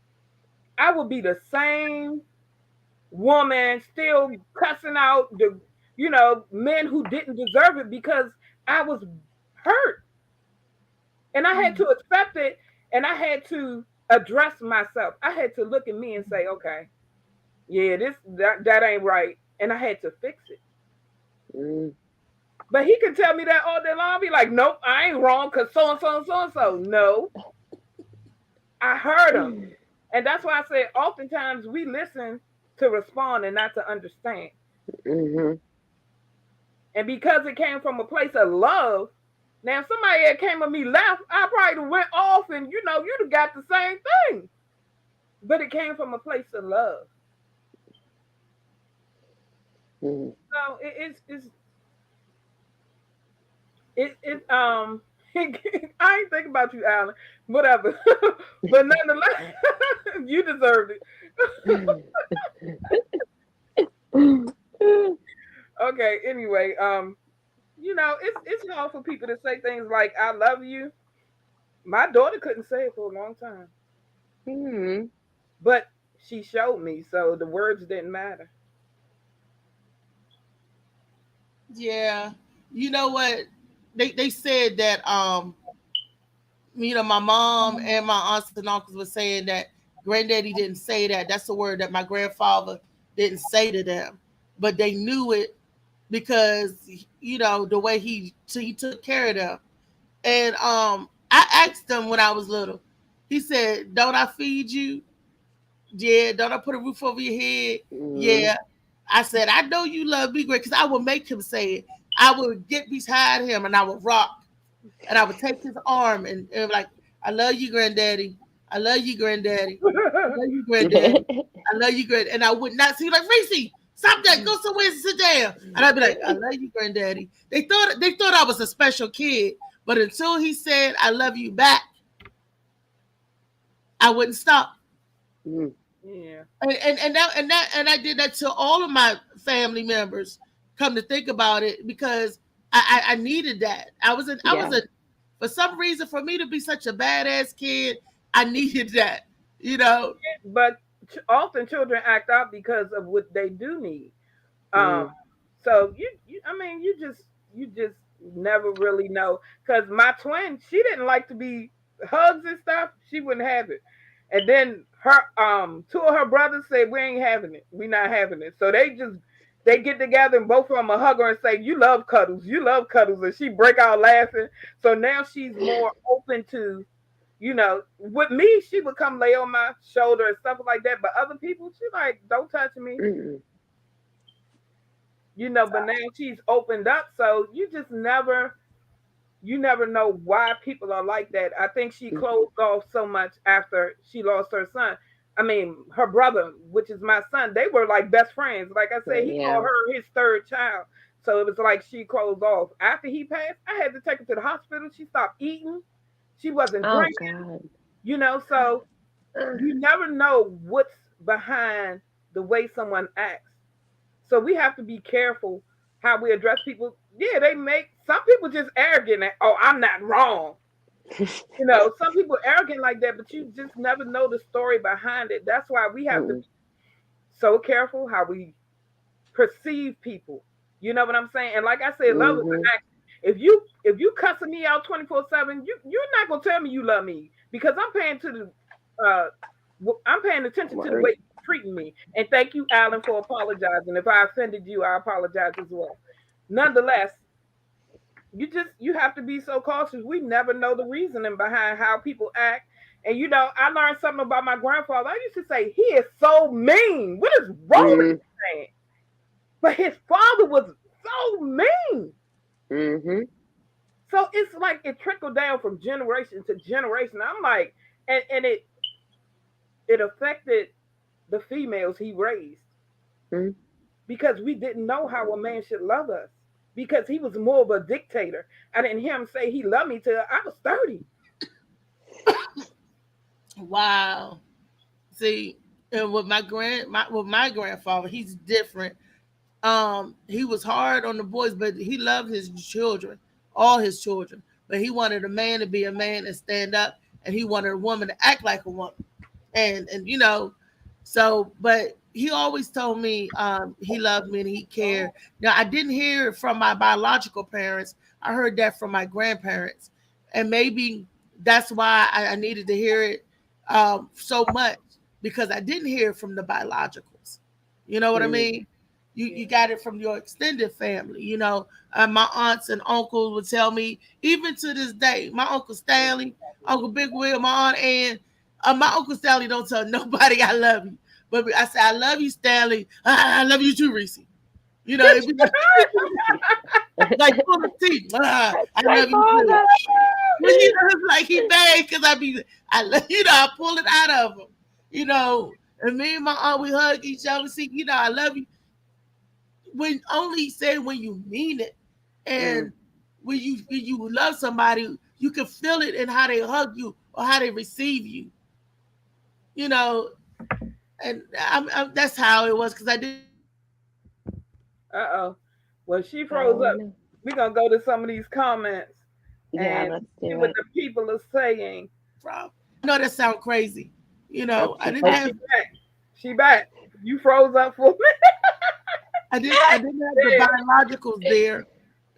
B: I would be the same woman still cussing out the, men who didn't deserve it because I was hurt. And I had to accept it, and I had to address myself. I had to look at me and say, okay, yeah, that ain't right. And I had to fix it.
C: Mm.
B: But he could tell me that all day long. I'll be like, nope, I ain't wrong because so and so and so and so. No, I heard him. And that's why I say oftentimes we listen to respond and not to understand.
C: Mm-hmm.
B: And because it came from a place of love, now if somebody had came at me left, I probably went off and you'd have got the same thing. But it came from a place of love.
C: Mm-hmm.
B: So I ain't thinking about you, Alan. Whatever. But nonetheless, you deserved it. Okay, anyway, it's hard for people to say things like I love you. My daughter couldn't say it for a long time.
C: Mm-hmm.
B: But she showed me, so the words didn't matter.
A: Yeah. You know what? They said that my mom and my aunts and uncles were saying that granddaddy didn't say that. That's the word that my grandfather didn't say to them. But they knew it because the way he took care of them. And I asked him when I was little. He said, "Don't I feed you? Yeah. Don't I put a roof over your head?
C: Mm-hmm.
A: Yeah." I said, "I know you love me great," because I would make him say it. I would get behind him and I would rock and I would take his arm and like, "I love you, granddaddy. I love you, granddaddy. I love you, granddaddy. I love you, granddaddy." And I would not see like, "Reese, stop that. Go somewhere and sit down." And I'd be like, "I love you, granddaddy." They thought I was a special kid, but until he said, "I love you" back, I wouldn't stop.
C: Mm-hmm.
B: Yeah.
A: And I did that to all of my family members. Come to think about it, because I needed that. I
C: Yeah.
A: was a for some reason, for me to be such a badass kid, I needed that. You know.
B: But often children act out because of what they do need. Um,
C: Mm-hmm.
B: so you just never really know. Because my twin, she didn't like to be hugs and stuff. She wouldn't have it. And then two of her brothers said, "We ain't having it. We not having it." So they get together and both of them will hug her and say, "You love cuddles. You love cuddles," and she break out laughing. So now she's more open to. With me, she would come lay on my shoulder and stuff like that. But other people, she like, "Don't touch me."
C: Mm-hmm.
B: But now she's opened up, so you never know why people are like that. I think she closed off so much after she lost her son. I mean, her brother, which is my son, they were like best friends. Like I said, he
C: Yeah.
B: called her his third child. So it was like she closed off. After he passed, I had to take her to the hospital. She stopped eating. She wasn't
C: Oh
B: drinking,
C: God.
B: so you never know what's behind the way someone acts. So we have to be careful how we address people. Yeah, they make some people just arrogant. And, oh, I'm not wrong. Some people arrogant like that, but you just never know the story behind it. That's why we have to be so careful how we perceive people. You know what I'm saying? And like I said, love is an
C: Mm-hmm.
B: action. If you cussing me out 24/7, you're not gonna tell me you love me because I'm paying attention to the way
C: Word.
B: you're treating me. And thank you, Alan, for apologizing. If I offended you, I apologize as well. Nonetheless, you have to be so cautious. We never know the reasoning behind how people act. And I learned something about my grandfather. I used to say, he is so mean. What is wrong with
C: Mm-hmm.
B: this man? But his father was so mean.
C: Mm-hmm.
B: So it's like it trickled down from generation to generation. I'm like, and it affected the females he raised
C: Mm-hmm.
B: because we didn't know how a man should love us because he was more of a dictator. I didn't hear him say he loved me till I was 30.
A: Wow. See, and with my grandfather, he's different. He was hard on the boys, but he loved his children, all his children. But he wanted a man to be a man and stand up, and he wanted a woman to act like a woman. And So, but he always told me he loved me and he cared. Now, I didn't hear it from my biological parents. I heard that from my grandparents. And maybe that's why I needed to hear it so much because I didn't hear it from the biologicals. You know what I mean? You got it from your extended family. You know, my aunts and uncles would tell me, even to this day, my Uncle Stanley, Uncle Big Will, my Aunt Ann, my Uncle Stanley don't tell nobody I love you. But I say, I love you, Stanley. I love you too, Reese. You know, it'd be like full of teeth. I love you too. But you know, it's like he mad because I pull it out of him. You know, and me and my aunt, we hug each other. See, you know, I love you. When only say when you mean it, and when you love somebody, you can feel it in how they hug you or how they receive you. You know, and that's how it was because I did.
B: Well, she froze up. We're gonna go to some of these comments and
C: let's
B: see
C: do
B: what
C: it.
B: the people are saying.
A: I know that sounds crazy. You know, I didn't have.
B: She back. You froze up for me.
A: I didn't have the biologicals there,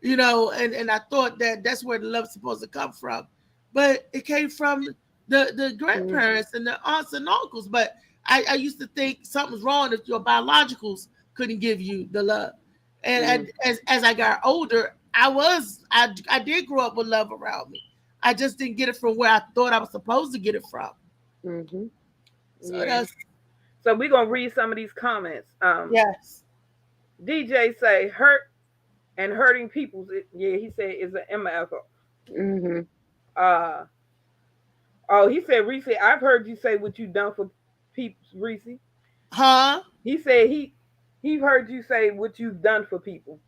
A: you know, and I thought that that's where the love's supposed to come from, but it came from the grandparents and the aunts and uncles. But I used to think something's wrong if your biologicals couldn't give you the love. And as I got older, I did grow up with love around me. I just didn't get it from where I thought I was supposed to get it from.
B: So we're gonna read some of these comments.
A: Yes.
B: DJ say hurt and hurting people. He said is an MF. He said, Reese, I've heard you say what you done for people, Reese.
A: Huh?
B: He said he heard you say what you've done for people.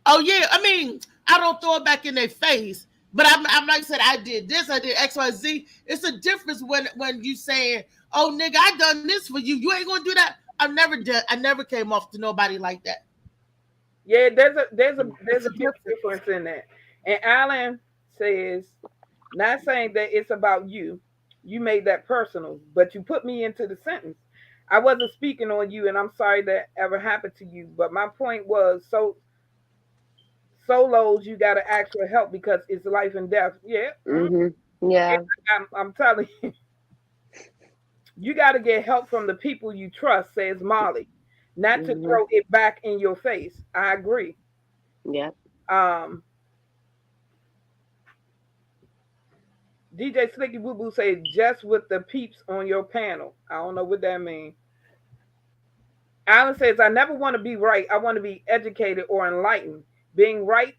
A: Oh yeah, I mean, I don't throw it back in their face, but I'm like I said, I did this, I did X, Y, Z. It's a difference when you saying, "Oh nigga, I done this for you. You ain't gonna do that." I never came off to nobody like that.
B: Yeah, there's a big difference in that. And Alan says, not saying that it's about you. You made that personal, but you put me into the sentence. I wasn't speaking on you, and I'm sorry that ever happened to you. But my point was, solos, you got to ask for help because it's life and death. Yeah.
C: Yeah.
B: I'm telling you. You got to get help from the people you trust, says Molly, not to throw it back in your face. I agree.
C: Yeah.
B: DJ Slicky Boo Boo said, just with the peeps on your panel. I don't know what that means. Alan says, I never want to be right. I want to be educated or enlightened. Being right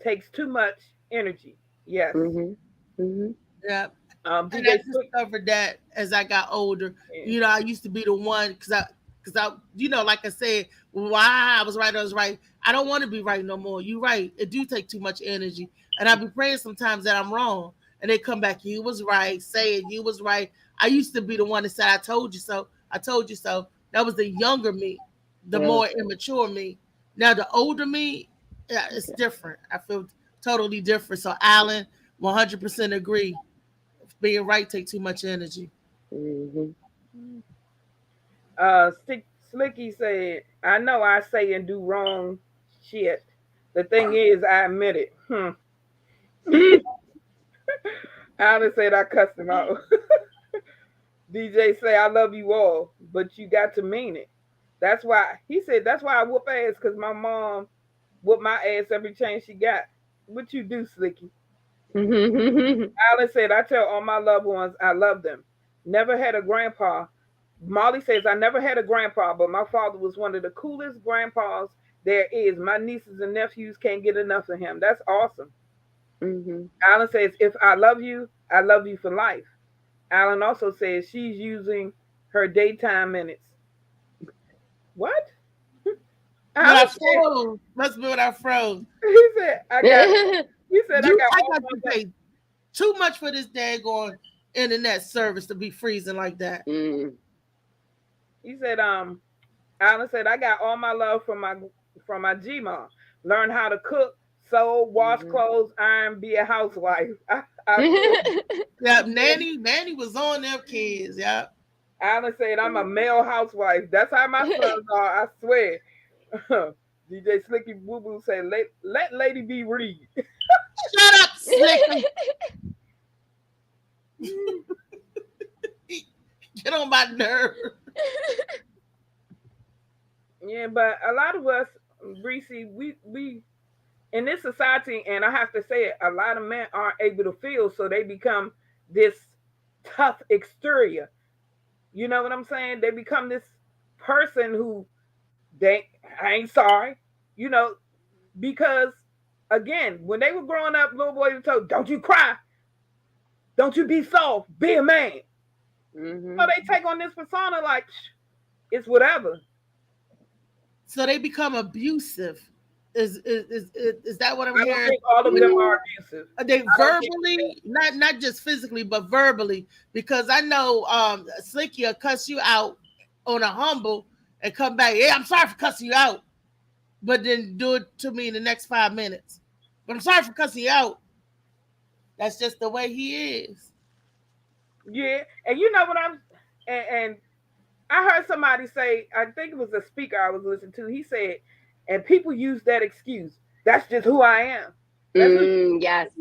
B: takes too much energy. Yes.
A: Yeah.
B: And
A: I discovered that as I got older. You know, I used to be the one because I, you know, like I said, why I was right. I don't want to be right no more. You're right. It do take too much energy, and I be praying sometimes that I'm wrong, and they come back. You was right. Say it. You was right. I used to be the one that said, "I told you so. I told you so." That was the younger me, the more immature me. Now the older me, it's different. I feel totally different. So Alan, 100% agree. Being right take too much energy.
B: Slicky said, I know I say and do wrong shit. The thing is, I admit it. Alan said I cussed him out. DJ say I love you all, but you got to mean it. That's why he said that's why I whoop ass, because my mom whooped my ass every chance she got. What you do, Slicky? Alan said, I tell all my loved ones I love them. Never had a grandpa. Molly says, I never had a grandpa, but my father was one of the coolest grandpas there is. My nieces and nephews can't get enough of him. That's awesome. Alan says, if I love you for life. Alan also says she's using her daytime minutes. What?
A: Must be what I froze.
B: He said, I got
A: to pay too much for this daggone internet service to be freezing like that.
B: He said, Alan said, I got all my love from my G-Mom. Learn how to cook, sew, wash clothes, iron, be a housewife.
A: Yeah, Nanny was on them kids, yeah.
B: Alan said, I'm a male housewife. That's how my sons are, I swear. DJ Slicky Boo Boo said, let Lady B read.
A: Shut up, Slicker. Get on my nerve.
B: Yeah, but a lot of us, Reese, we in this society, and I have to say it, a lot of men aren't able to feel, so they become this tough exterior. You know what I'm saying? They become this person who I ain't sorry, you know, because again, when they were growing up, little boys were told, "Don't you cry, don't you be soft, be a man." So they take on this persona like it's whatever.
A: So they become abusive. Is that what I'm
B: I don't
A: hearing?
B: think all of them are abusive.
A: Are they verbally, not just physically, but verbally? Because I know Slicky will cuss you out on a humble and come back. Yeah, I'm sorry for cussing you out, but then do it to me in the next 5 minutes. But I'm sorry for cussing you out. That's just the way he is.
B: Yeah, and you know what and I heard somebody say, I think it was a speaker I was listening to. He said, and people use that excuse. That's just who I am.
C: Yes.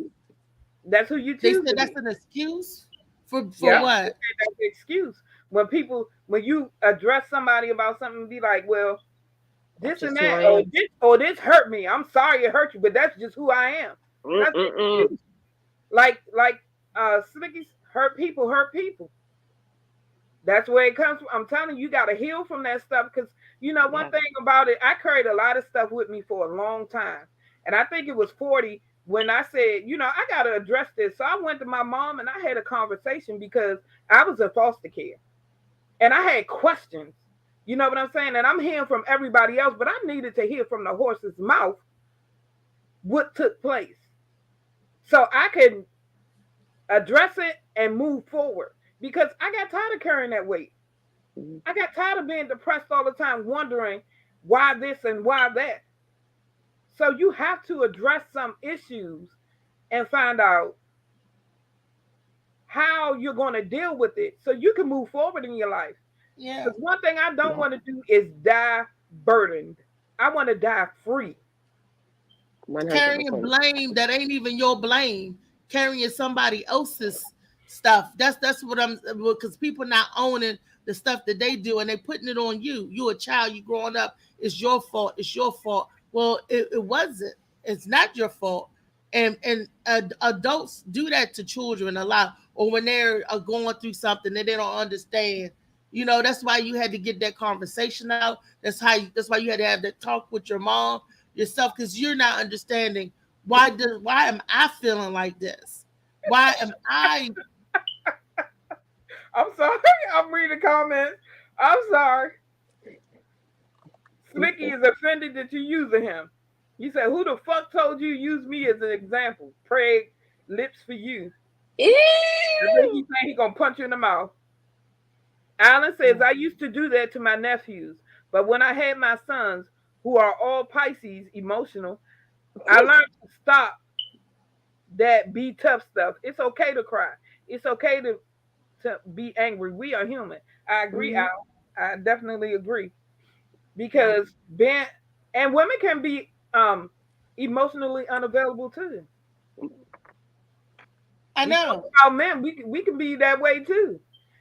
B: That's who you choose.
A: They said that's an excuse for what?
B: That's the excuse. When you address somebody about something, be like, well, this and that, or this hurt me. I'm sorry it hurt you, but that's just who I am. Like Slicky's hurt people. That's where it comes from. I'm telling you, you got to heal from that stuff because, you know, one thing about it, I carried a lot of stuff with me for a long time. And I think it was 40 when I said, you know, I got to address this. So I went to my mom and I had a conversation because I was in foster care. And I had questions. You know what I'm saying? And I'm hearing from everybody else, but I needed to hear from the horse's mouth what took place. So I could address it and move forward. Because I got tired of carrying that weight. I got tired of being depressed all the time, wondering why this and why that. So you have to address some issues and find out how you're going to deal with it so you can move forward in your life.
A: Yeah.
B: Because one thing I don't want to do is die burdened. I want to die free.
C: 100%.
A: Carrying blame that ain't even your blame. Carrying somebody else's stuff. That's what I'm, because people not owning the stuff that they do and they putting it on you. You a child, you growing up, it's your fault. Well, it wasn't. It's not your fault. And adults do that to children a lot, or when they're going through something that they don't understand. You know, that's why you had to get that conversation out. That's why you had to have that talk with your mom, yourself, because you're not understanding why am I feeling like this? Why am I?
B: I'm sorry. I'm reading comments. I'm sorry. Slicky is offended that you're using him. He said, who the fuck told you use me as an example? Craig, lips for you. I think he's saying he's going to punch you in the mouth. Alan says, I used to do that to my nephews. But when I had my sons, who are all Pisces, emotional, I learned to stop that be tough stuff. It's okay to cry. It's okay to be angry. We are human. I agree, Al. I definitely agree. Because and women can be emotionally unavailable too.
A: I know.
B: About men, we can be that way too.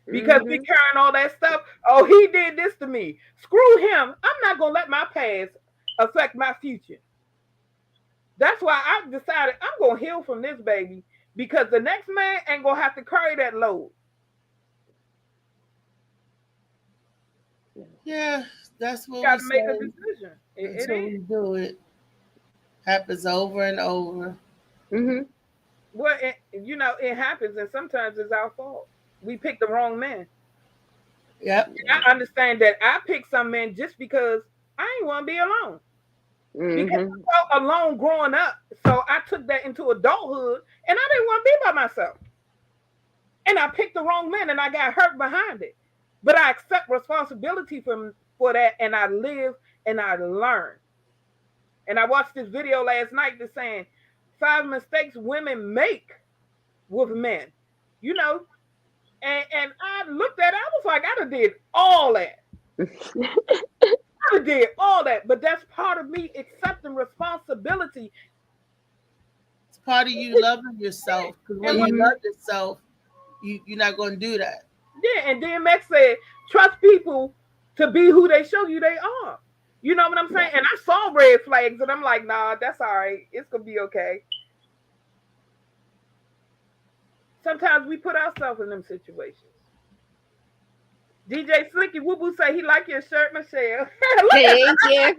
B: Because we carrying all that stuff. Oh, he did this to me. Screw him. I'm not gonna let my past affect my future. That's why I decided I'm gonna heal from this baby, because the next man ain't gonna have to carry that load.
A: Yeah, that's what
B: you gotta make a decision.
A: That's what we do. It happens over and over.
B: Well, it happens, and sometimes it's our fault. We picked the wrong man.
A: Yep.
B: And I understand that I picked some men just because I didn't want to be alone. Because I felt alone growing up. So I took that into adulthood, and I didn't want to be by myself. And I picked the wrong man, and I got hurt behind it. But I accept responsibility for that, and I live and I learn. And I watched this video last night that's saying 5 mistakes women make with men. You know, and I looked at it, I was like, I done did all that. I done did all that, but that's part of me accepting responsibility.
A: It's part of you loving yourself. Because when you love yourself, you're not going to do that.
B: Yeah, and DMX said, trust people to be who they show you they are. You know what I'm saying? And I saw red flags, and I'm like, nah, that's all right. It's going to be okay. Sometimes we put ourselves in them situations. DJ Slicky Woo Boo say he like your shirt, Michelle.
C: Thank you.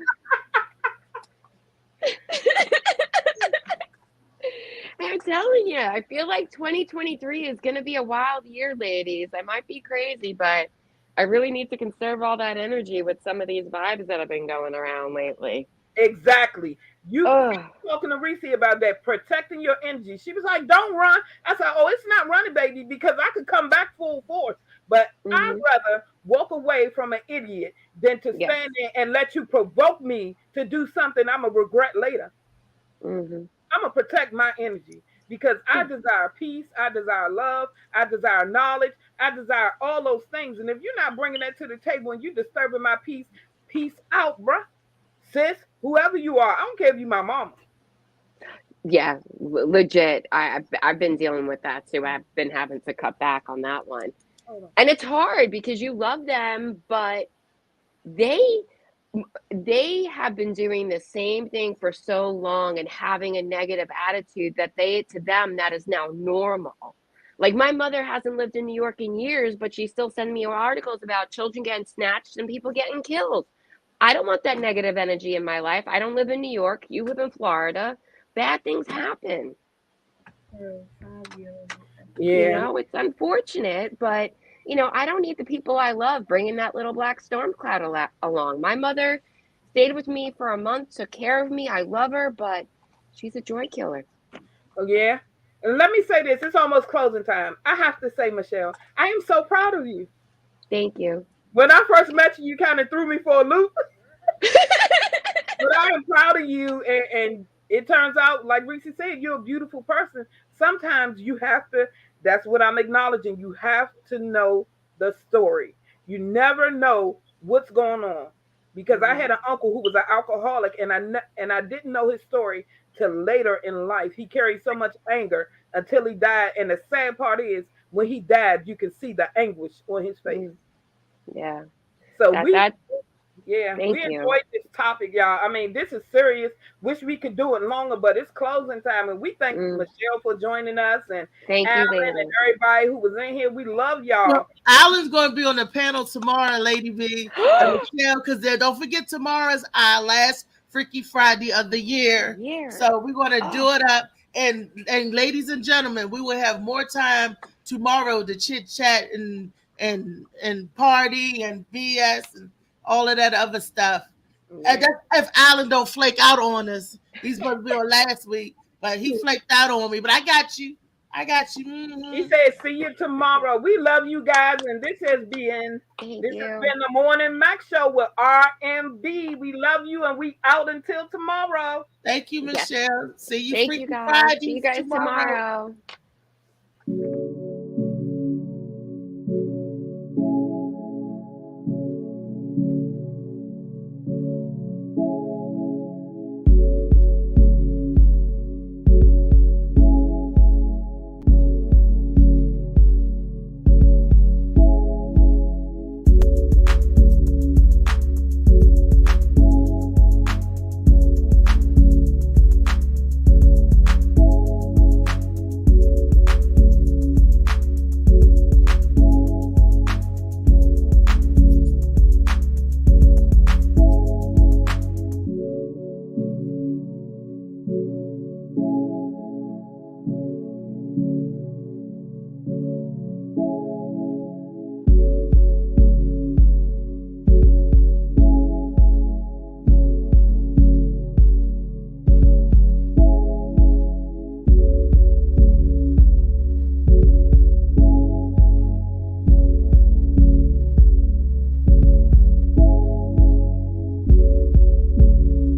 C: I'm telling you, I feel like 2023 is going to be a wild year, ladies. I might be crazy, but I really need to conserve all that energy with some of these vibes that have been going around lately.
B: Exactly. You talking to Reese about that, protecting your energy. She was like, don't run. I said, oh, it's not running, baby, because I could come back full force. But I'd rather walk away from an idiot than to stand there and let you provoke me to do something I'm going to regret later. I'm going to protect my energy because I desire peace. I desire love. I desire knowledge. I desire all those things. And if you're not bringing that to the table and you're disturbing my peace, peace out, bruh. Sis, whoever you are, I don't care if you my mama.
C: Yeah, legit. I've been dealing with that too. I've been having to cut back on that one. And it's hard because you love them, but they have been doing the same thing for so long and having a negative attitude that to them that is now normal. Like my mother hasn't lived in New York in years, but she still sends me articles about children getting snatched and people getting killed. I don't want that negative energy in my life. I don't live in New York. You live in Florida. Bad things happen. You know, it's unfortunate, but, you know, I don't need the people I love bringing that little black storm cloud along. My mother stayed with me for a month, took care of me. I love her, but she's a joy killer.
B: Oh, yeah? And let me say this. It's almost closing time. I have to say, Michelle, I am so proud of you.
C: Thank you.
B: When I first met you, you kind of threw me for a loop. But I am proud of you. And it turns out, like Reese said, you're a beautiful person. Sometimes you have to, that's what I'm acknowledging. You have to know the story. You never know what's going on. Because I had an uncle who was an alcoholic, and I didn't know his story till later in life. He carried so much anger until he died. And the sad part is, when he died, you can see the anguish on his face.
C: Yeah.
B: So we enjoyed this topic, y'all. I mean, this is serious. Wish we could do it longer, but it's closing time. And we thank Michelle for joining us, and Alan and everybody who was in here. We love y'all.
A: Well, Alan's going to be on the panel tomorrow, Lady B and Michelle, because don't forget tomorrow's our last Freaky Friday of the year. So we're going to do it up. And ladies and gentlemen, we will have more time tomorrow to chit chat and party and BS and all of that other stuff. And that's if Alan don't flake out on us. He's supposed to be on last week, but he flaked out on me. But I got you.
B: He said, see you tomorrow. We love you guys. And this has been the Morning Mac Show with RMB. We love you, and we out until tomorrow.
A: Thank you, Michelle. See you.
C: Thank you, guys. See you guys tomorrow.